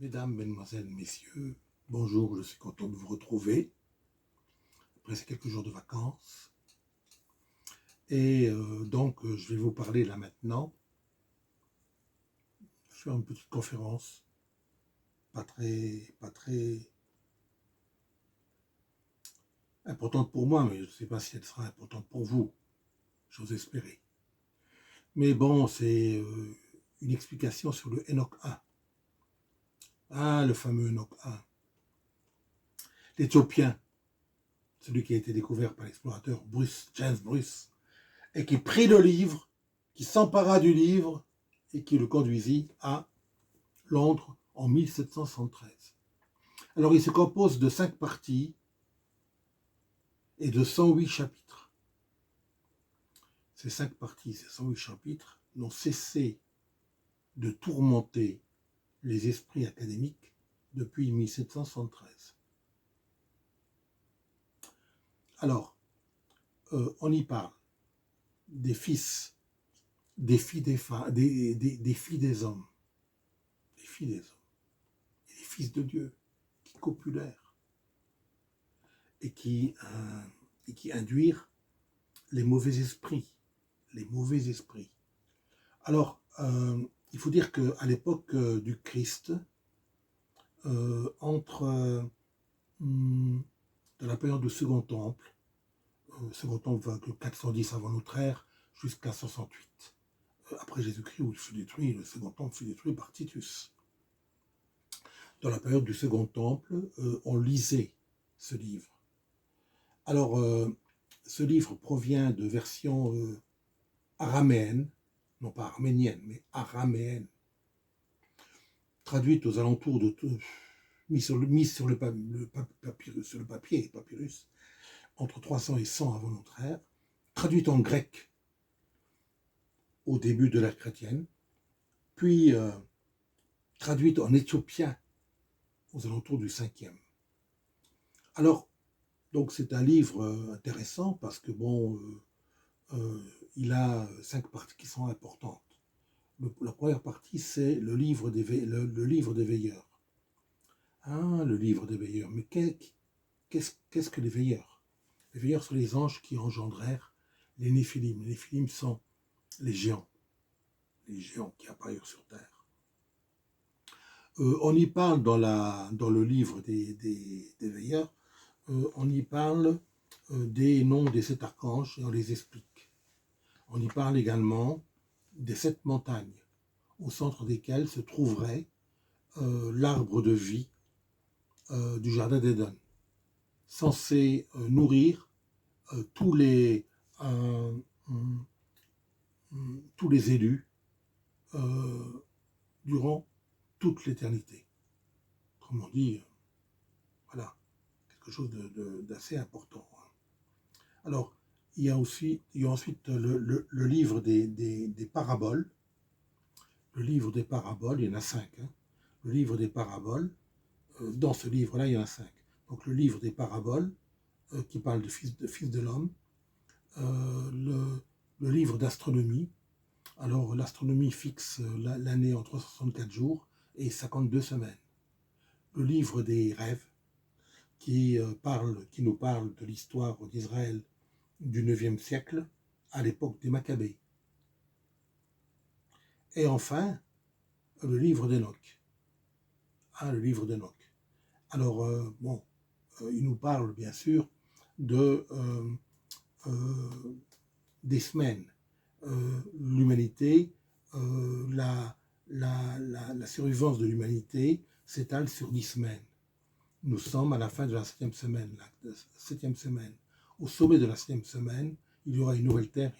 Mesdames, Mesdemoiselles, Messieurs, bonjour, je suis content de vous retrouver après ces quelques jours de vacances. Et je vais vous parler là maintenant, faire une petite conférence, pas très importante pour moi, mais je ne sais pas si elle sera importante pour vous, j'ose espérer. Mais bon, c'est une explication sur le Enoch 1. Ah, le fameux Enoch 1. L'Éthiopien, celui qui a été découvert par l'explorateur James Bruce, et qui prit le livre, qui s'empara du livre et qui le conduisit à Londres en 1773. Alors il se compose de 5 parties et de 108 chapitres. Ces 5 parties, ces 108 chapitres n'ont cessé de tourmenter les esprits académiques depuis 1773. Alors, on y parle des fils, des filles des femmes, des filles des hommes, des filles des hommes, et des fils de Dieu qui copulèrent et qui induirent les mauvais esprits. Les mauvais esprits. Alors, il faut dire qu'à l'époque du Christ, dans la période du Second Temple va de 410 avant notre ère jusqu'à 68 après Jésus-Christ, où il fut détruit, le Second Temple fut détruit par Titus. Dans la période du Second Temple, on lisait ce livre. Alors, ce livre provient de versions araméennes, non pas arméniennes, mais araméennes, traduites aux alentours de mis sur le papyrus, entre 300 et 100 avant notre ère, traduites en grec au début de l'ère chrétienne, puis traduites en éthiopien aux alentours du 5e. Alors, donc c'est un livre intéressant parce que il a 5 parties qui sont importantes. La première partie, c'est le livre des veilleurs. Ah, le livre des veilleurs. Mais qu'est-ce que les veilleurs? Les veilleurs sont les anges qui engendrèrent les Néphilim. Les Néphilim sont les géants qui apparurent sur Terre. On y parle dans le livre des veilleurs, on y parle des noms des 7 archanges et on les explique. On y parle également des 7 montagnes, au centre desquelles se trouverait l'arbre de vie du jardin d'Éden, censé nourrir tous les élus durant toute l'éternité. Autrement dit, voilà, quelque chose d'assez important. Alors, il y a ensuite le livre des paraboles. Le livre des paraboles, il y en a 5. Le livre des paraboles, dans ce livre-là, il y en a 5. Donc le livre des paraboles, qui parle de fils de l'homme. Le livre d'astronomie. Alors l'astronomie fixe l'année en 364 jours et 52 semaines. Le livre des rêves, qui nous parle de l'histoire d'Israël du 9e siècle, à l'époque des Maccabées. Et enfin, le livre d'Enoch. Le livre d'Enoch. Alors, il nous parle bien sûr des semaines. L'humanité, la survivance de l'humanité s'étale sur 10 semaines. Nous sommes à la fin de la 7e semaine. Au sommet de la 7e semaine, il y aura une nouvelle terre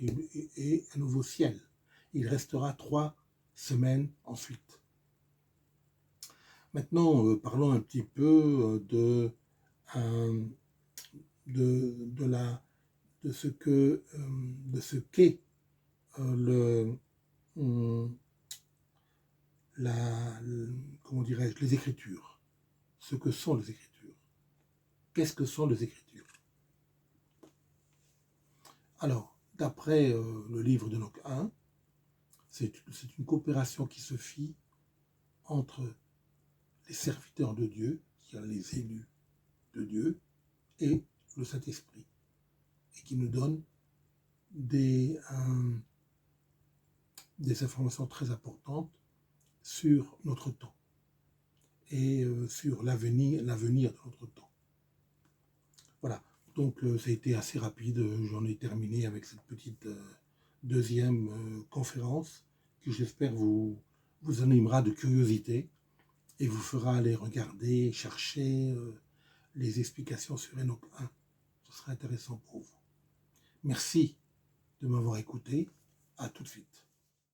et un nouveau ciel. Il restera 3 semaines ensuite. Maintenant, parlons un petit peu de ce qu'est les Écritures. Ce que sont les Écritures. Qu'est-ce que sont les Écritures? Alors, d'après le livre d'Enoch 1, c'est une coopération qui se fit entre les serviteurs de Dieu, c'est-à-dire les élus de Dieu, et le Saint-Esprit, et qui nous donne des informations très importantes sur notre temps et sur l'avenir de notre temps. Voilà, donc ça a été assez rapide, j'en ai terminé avec cette petite deuxième conférence qui j'espère vous animera de curiosité et vous fera aller regarder, chercher les explications sur Enoch 1. Ce sera intéressant pour vous. Merci de m'avoir écouté. À tout de suite.